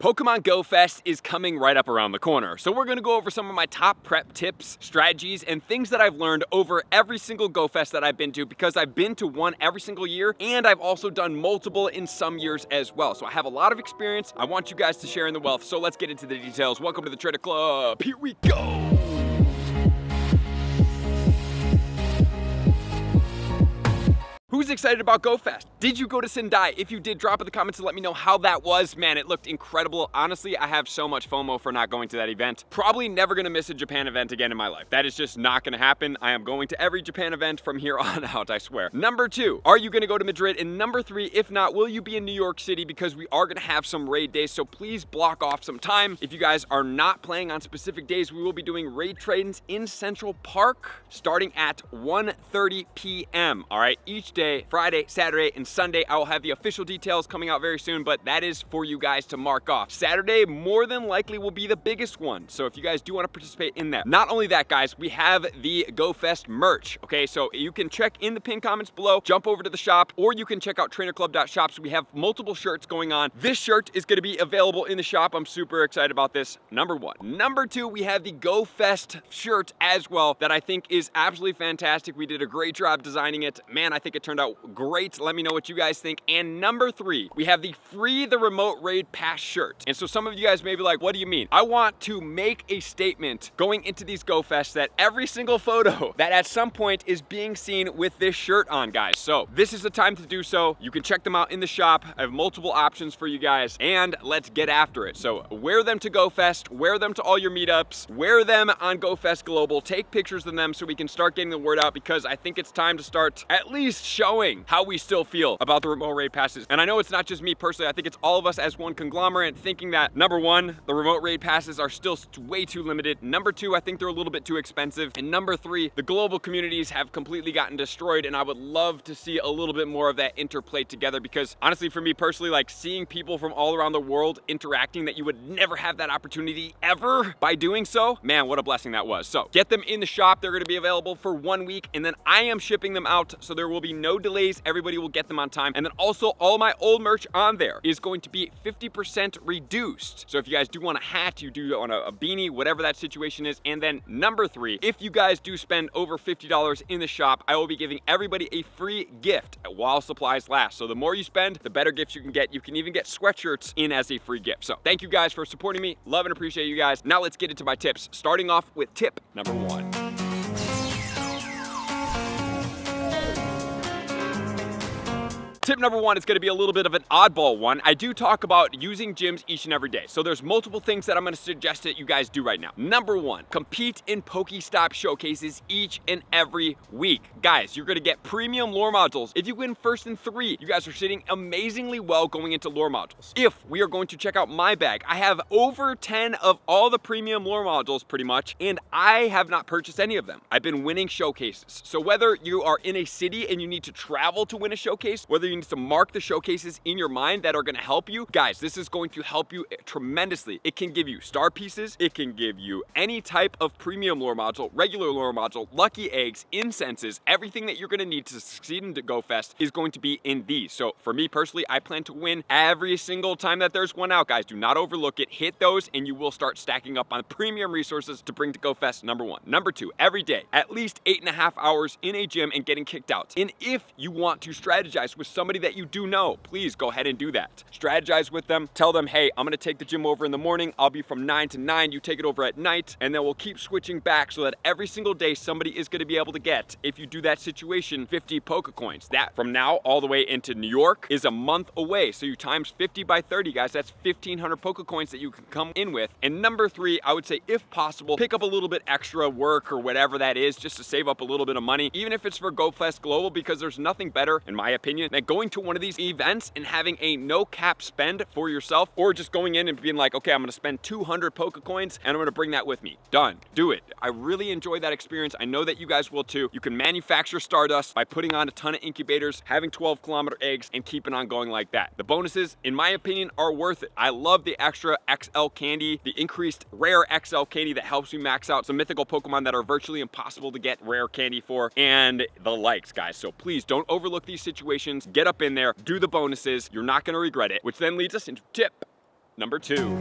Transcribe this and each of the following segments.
Pokemon Go Fest is coming right up around the corner, so we're going to go over some of my top prep tips, strategies, and things that I've learned over every single Go Fest that I've been to, because I've been to one every single year, and I've also done multiple in some years as well. So I have a lot of experience. I want you guys to share in the wealth, so let's get into the details. Welcome to the Trader Club. Here we go. Who's excited about Go Fest? Did you go to Sendai? If you did, drop in the comments and let me know how that was. Man, it looked incredible. Honestly, I have so much FOMO for not going to that event. Probably never gonna miss a Japan event again in my life. That is just not gonna happen. I am going to every Japan event from here on out, I swear. Number 2, are you gonna go to Madrid? And number 3, if not, will you be in New York City? Because we are gonna have some raid days, so please block off some time. If you guys are not playing on specific days, we will be doing raid trains in Central Park starting at 1:30 p.m. All right, each day, Friday, Saturday, and Sunday. I will have the official details coming out very soon, but that is for you guys to mark off. Saturday more than likely will be the biggest one, so if you guys do want to participate in that. Not only that, guys, we have the Go Fest merch, okay? So you can check in the pinned comments below, jump over to the shop, or you can check out trainerclub.shop. So we have multiple shirts going on. This shirt is going to be available in the shop. I'm super excited about this, number 1. Number 2, we have the Go Fest shirt as well that I think is absolutely fantastic. We did a great job designing it. Man, I think it turned out great. Let me know what you guys think. And number 3, we have the Free the Remote Raid Pass shirt. And so some of you guys may be like, what do you mean? I want to make a statement going into these Go Fests that every single photo that at some point is being seen with this shirt on, guys. So this is the time to do so. You can check them out in the shop. I have multiple options for you guys, and let's get after it. So wear them to Go Fest, wear them to all your meetups, wear them on Go Fest Global, take pictures of them so we can start getting the word out, because I think it's time to start at least showing how we still feel about the remote raid passes. And I know it's not just me personally, I think it's all of us as one conglomerate thinking that, number 1, the remote raid passes are still way too limited. Number 2, I think they're a little bit too expensive. And number 3, the global communities have completely gotten destroyed, and I would love to see a little bit more of that interplay together, because honestly, for me personally, like seeing people from all around the world interacting that you would never have that opportunity ever by doing so, man, what a blessing that was. So get them in the shop. They're gonna be available for 1 week, and then I am shipping them out, so there will be no delays. Everybody will get them on time. And then also all my old merch on there is going to be 50% reduced. So if you guys do want a hat, you do want a beanie, whatever that situation is. And then number 3, if you guys do spend over $50 in the shop, I will be giving everybody a free gift while supplies last. So the more you spend, the better gifts you can get. You can even get sweatshirts in as a free gift. So thank you guys for supporting me. Love and appreciate you guys. Now let's get into my tips, starting off with tip number 1. Tip number 1 is going to be a little bit of an oddball one. I do talk about using gyms each and every day. So there's multiple things that I'm going to suggest that you guys do right now. Number 1, compete in Pokestop showcases each and every week. Guys, you're going to get premium lore modules. If you win first in 3, you guys are sitting amazingly well going into lore modules. If we are going to check out my bag, I have over 10 of all the premium lore modules pretty much, and I have not purchased any of them. I've been winning showcases. So whether you are in a city and you need to travel to win a showcase, whether you need to mark the showcases in your mind that are going to help you, guys, this is going to help you tremendously. It can give you star pieces, it can give you any type of premium lore module, regular lore module, lucky eggs, incenses. Everything that you're going to need to succeed in the Go Fest is going to be in these. So for me personally, I plan to win every single time that there's one out, guys. Do not overlook it. Hit those and you will start stacking up on premium resources to bring to Go Fest, number 1. Number 2, every day, at least 8.5 hours in a gym and getting kicked out. And if you want to strategize with somebody that you do know, please go ahead and do that. Strategize with them. Tell them, hey, I'm gonna take the gym over in the morning. I'll be from 9 to 9. You take it over at night, and then we'll keep switching back so that every single day somebody is gonna be able to get, if you do that situation, 50 Poke Coins. That from now all the way into New York is a month away. So you times 50 by 30, guys, that's 1,500 Poke Coins that you can come in with. And number 3, I would say, if possible, pick up a little bit extra work or whatever that is, just to save up a little bit of money, even if it's for Go Fest Global, because there's nothing better, in my opinion, than going to one of these events and having a no cap spend for yourself, or just going in and being like, okay, I'm gonna spend 200 Poke Coins and I'm gonna bring that with me. Done. Do it. I really enjoy that experience. I know that you guys will too. You can manufacture Stardust by putting on a ton of incubators, having 12-kilometer eggs, and keeping on going like that. The bonuses, in my opinion, are worth it. I love the extra XL candy, the increased rare XL candy that helps you max out some mythical Pokemon that are virtually impossible to get rare candy for, and the likes, guys. So please don't overlook these situations. Get up in there, do the bonuses. You're not gonna regret it, which then leads us into tip Number 2.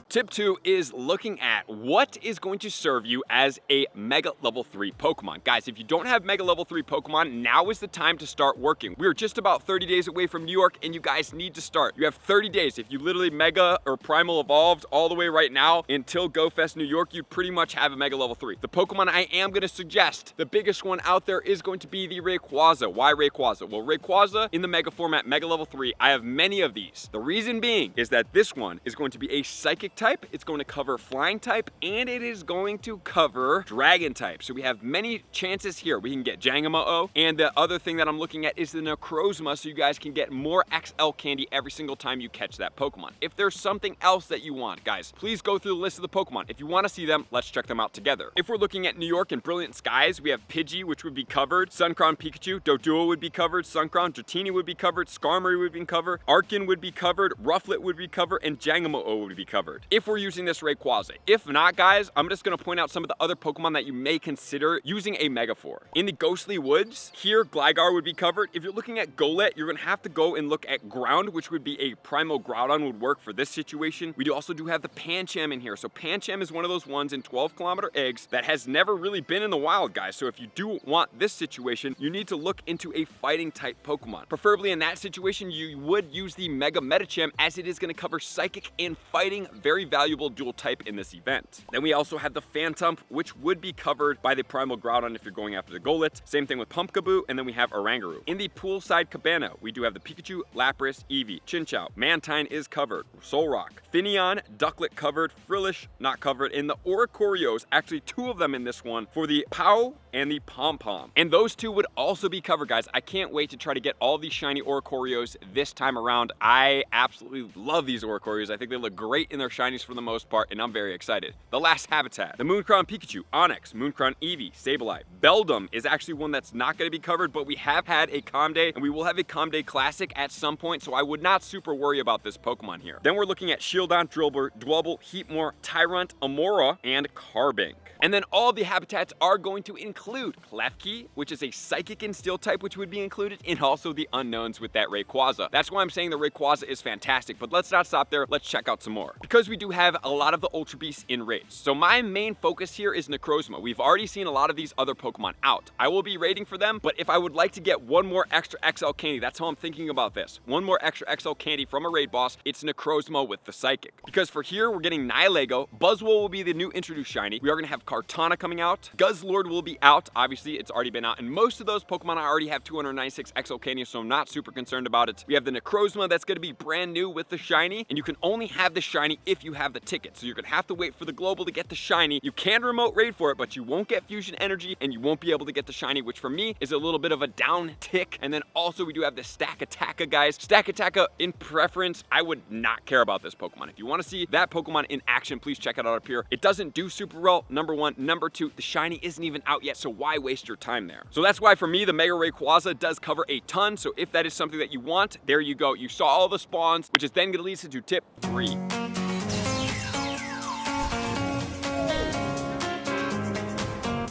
Tip 2 is looking at what is going to serve you as a Mega Level 3 Pokemon. Guys, if you don't have Mega Level 3 Pokemon, now is the time to start working. We're just about 30 days away from New York, and you guys need to start. You have 30 days. If you literally Mega or Primal Evolved all the way right now until GoFest New York, you'd pretty much have a Mega Level 3. The Pokemon I am going to suggest, the biggest one out there is going to be the Rayquaza. Why Rayquaza? Well, Rayquaza in the Mega format, Mega Level 3, I have many of these. The reason being is that this one is going to be a Psychic type, it's going to cover Flying type, and it is going to cover Dragon type. So we have many chances here. We can get Jangamo-O, and the other thing that I'm looking at is the Necrozma, so you guys can get more XL candy every single time you catch that Pokemon. If there's something else that you want, guys, please go through the list of the Pokemon. If you want to see them, let's check them out together. If we're looking at New York and Brilliant Skies, we have Pidgey, which would be covered, Suncrown Pikachu, Doduo would be covered, Suncrown, Dratini would be covered, Skarmory would be covered, Arkin would be covered, Rufflet would be covered, and Jangamo-O would be covered. If we're using this Rayquaza. If not, guys, I'm just going to point out some of the other Pokemon that you may consider using a Mega for. In the Ghostly Woods, here Gligar would be covered. If you're looking at Golett, you're going to have to go and look at Ground, which would be a Primal Groudon would work for this situation. We also do have the Pancham in here. So Pancham is one of those ones in 12-kilometer eggs that has never really been in the wild, guys. So if you do want this situation, you need to look into a fighting type Pokemon. Preferably in that situation, you would use the Mega Medicham, as it is going to cover Psychic and Fighting, very valuable dual type in this event. Then we also have the Phantump, which would be covered by the Primal Groudon if you're going after the Golett. Same thing with Pumpkaboo, and then we have Oranguru. In the Poolside Cabana, we do have the Pikachu, Lapras, Eevee, Chinchou, Mantine is covered, Solrock, Finneon, Ducklet covered, Frillish not covered, and the Oricorios, actually 2 of them in this one, for the Pow and the Pom-Pom. And those 2 would also be covered, guys. I can't wait to try to get all these shiny Oricorios this time around. I absolutely love these Oricorios. I think they look great in their shinies for the most part, and I'm very excited. The last habitat, the Mooncrown Pikachu, Onix, Mooncrown Eevee, Sableye. Beldum is actually one that's not going to be covered, but we have had a Comday, and we will have a Comday Classic at some point, so I would not super worry about this Pokemon here. Then we're looking at Shieldon, Drillbur, Dwebble, Heatmore, Tyrant, Amora, and Carbink. And then all the habitats are going to include Klefki, which is a Psychic and Steel type, which would be included, and also the unknowns with that Rayquaza. That's why I'm saying the Rayquaza is fantastic, but let's not stop there. Let's check out some more. Because we do have a lot of the Ultra Beasts in raids. So my main focus here is Necrozma. We've already seen a lot of these other Pokemon out. I will be raiding for them, but if I would like to get one more extra XL candy, that's how I'm thinking about this. One more extra XL candy from a raid boss, it's Necrozma with the Psychic. Because for here, we're getting Nihilego, Buzzwole will be the new introduced shiny. We are going to have Kartana coming out. Guzzlord will be out. Obviously, it's already been out. And most of those Pokemon I already have 296 XL candy, so I'm not super concerned about it. We have the Necrozma that's going to be brand new with the shiny, and you can only have the shiny if you have the ticket. So you're going to have to wait for the global to get the shiny. You can remote raid for it, but you won't get fusion energy, and you won't be able to get the shiny, which for me is a little bit of a down tick. And then also we do have the Stakataka, guys. Stakataka in preference, I would not care about this Pokemon. If you want to see that Pokemon in action, please check it out up here. It doesn't do super well, number 1. Number 2, the shiny isn't even out yet, so why waste your time there? So that's why for me, the Mega Rayquaza does cover a ton. So if that is something that you want, there you go. You saw all the spawns, which is then going to lead us to tip 3.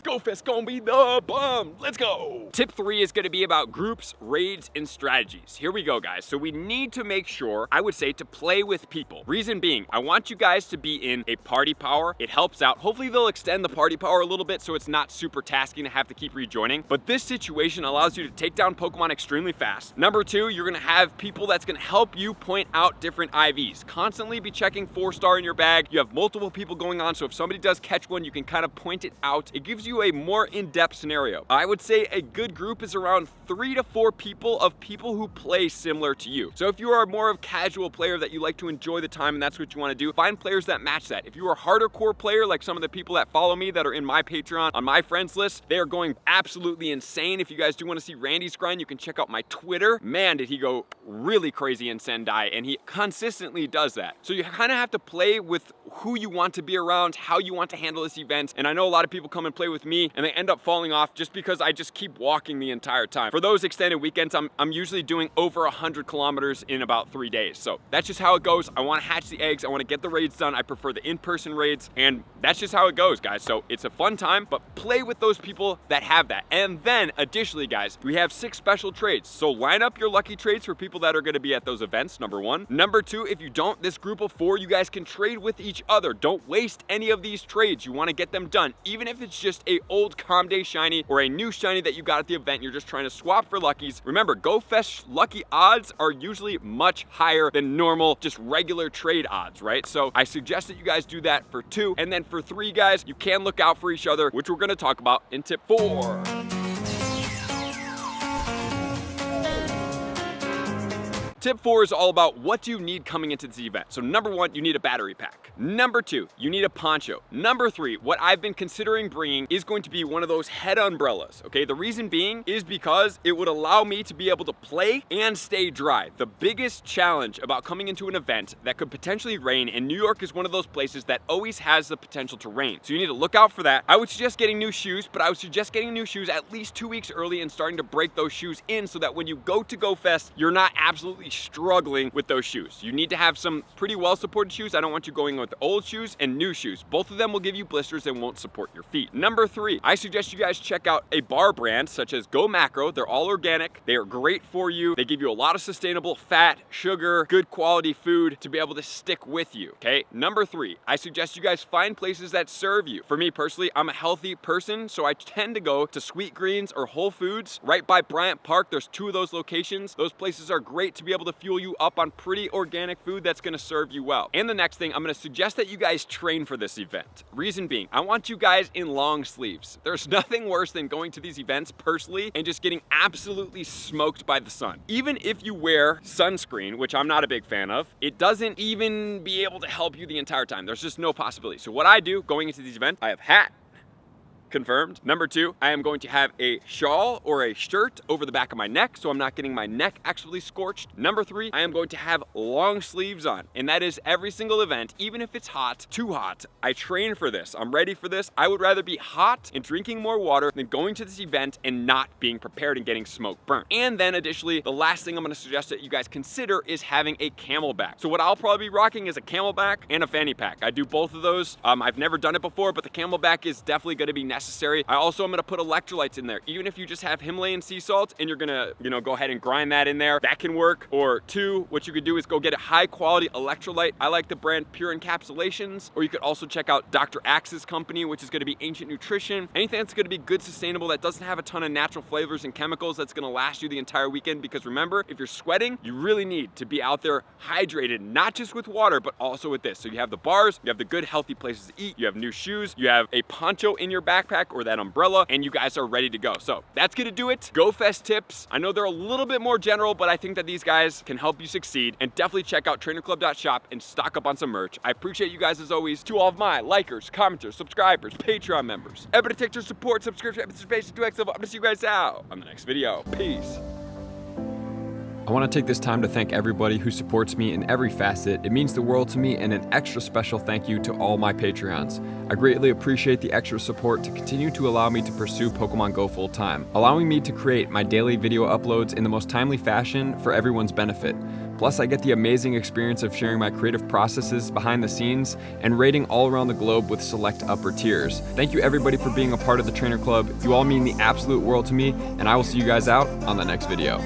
GoFest gonna be the bomb. Let's go. Tip 3 is gonna be about groups, raids, and strategies. Here we go, guys. So we need to make sure, I would say, to play with people. Reason being, I want you guys to be in a party power. It helps out. Hopefully they'll extend the party power a little bit so it's not super tasking to have to keep rejoining. But this situation allows you to take down Pokemon extremely fast. Number 2, you're gonna have people that's gonna help you point out different IVs. Constantly be checking 4-star in your bag. You have multiple people going on, so if somebody does catch one, you can kind of point it out. It gives you a more in-depth scenario. I would say a good group is around 3 to 4 people of people who play similar to you. So if you are more of a casual player that you like to enjoy the time and that's what you want to do, find players that match that. If you are a harder core player, like some of the people that follow me that are in my Patreon, on my friends list, they are going absolutely insane. If you guys do want to see Randy's grind, you can check out my Twitter. Man, did he go really crazy in Sendai, and he consistently does that. So you kind of have to play with who you want to be around, how you want to handle this event. And I know a lot of people come and play with me and they end up falling off just because I just keep walking the entire time. For those extended weekends, I'm usually doing over 100 kilometers in about 3 days. So that's just how it goes. I want to hatch the eggs. I want to get the raids done. I prefer the in-person raids, and that's just how it goes, guys. So it's a fun time, but play with those people that have that. And then additionally, guys, we have 6 special trades. So line up your lucky trades for people that are going to be at those events, number 1. Number 2, if you don't, this group of 4, you guys can trade with each other. Don't waste any of these trades. You want to get them done, even if it's just a old Calm Day shiny or a new shiny that you got at the event. You're just trying to swap for luckies. Remember, GoFest lucky odds are usually much higher than normal, just regular trade odds, right? So I suggest that you guys do that for 2. And then for 3, guys, you can look out for each other, which we're going to talk about in tip 4. Tip 4 is all about what do you need coming into this event. So number 1, you need a battery pack. Number 2, you need a poncho. Number 3, what I've been considering bringing is going to be one of those head umbrellas, okay? The reason being is because it would allow me to be able to play and stay dry. The biggest challenge about coming into an event that could potentially rain, and New York is one of those places that always has the potential to rain. So you need to look out for that. I would suggest getting new shoes, but I would suggest getting new shoes at least 2 weeks early and starting to break those shoes in so that when you go to GoFest, you're not absolutely struggling with those shoes. You need to have some pretty well supported shoes. I don't want you going with old shoes and new shoes. Both of them will give you blisters and won't support your feet. Number 3, I suggest you guys check out a bar brand such as Go Macro. They're all organic. They are great for you. They give you a lot of sustainable fat, sugar, good quality food to be able to stick with you, okay? Number 3, I suggest you guys find places that serve you. For me personally, I'm a healthy person, so I tend to go to Sweet Greens or Whole Foods right by Bryant Park. There's 2 of those locations. Those places are great to be able to fuel you up on pretty organic food that's gonna serve you well. And the next thing, I'm gonna suggest that you guys train for this event. Reason being, I want you guys in long sleeves. There's nothing worse than going to these events personally and just getting absolutely smoked by the sun. Even if you wear sunscreen, which I'm not a big fan of, it doesn't even be able to help you the entire time. There's just no possibility. So what I do going into these events, I have hat, confirmed. Number 2, I am going to have a shawl or a shirt over the back of my neck so I'm not getting my neck actually scorched. Number 3, I am going to have long sleeves on, and that is every single event, even if it's hot, too hot. I train for this. I'm ready for this. I would rather be hot and drinking more water than going to this event and not being prepared and getting smoke burnt. And then additionally, the last thing I'm going to suggest that you guys consider is having a camelback. So what I'll probably be rocking is a camelback and a fanny pack. I do both of those. I've never done it before, but the camelback is definitely going to be necessary. I also am going to put electrolytes in there. Even if you just have Himalayan sea salt and you're going to, go ahead and grind that in there, that can work. Or 2, what you could do is go get a high quality electrolyte. I like the brand Pure Encapsulations, or you could also check out Dr. Axe's company, which is going to be Ancient Nutrition. Anything that's going to be good, sustainable, that doesn't have a ton of natural flavors and chemicals, that's going to last you the entire weekend. Because remember, if you're sweating, you really need to be out there hydrated, not just with water, but also with this. So you have the bars, you have the good healthy places to eat, you have new shoes, you have a poncho in your backpack or that umbrella, and you guys are ready to go. So that's gonna do it. GoFest tips. I know they're a little bit more general, but I think that these guys can help you succeed. And definitely check out trainerclub.shop and stock up on some merch. I appreciate you guys as always. To all of my likers, commenters, subscribers, Patreon members, everybody take your support, subscription, participation, 2x level. I'm gonna see you guys out on the next video. Peace. I want to take this time to thank everybody who supports me in every facet. It means the world to me, and an extra special thank you to all my Patreons. I greatly appreciate the extra support to continue to allow me to pursue Pokemon Go full time, allowing me to create my daily video uploads in the most timely fashion for everyone's benefit. Plus, I get the amazing experience of sharing my creative processes behind the scenes and raiding all around the globe with select upper tiers. Thank you everybody for being a part of the Trainer Club. You all mean the absolute world to me, and I will see you guys out on the next video.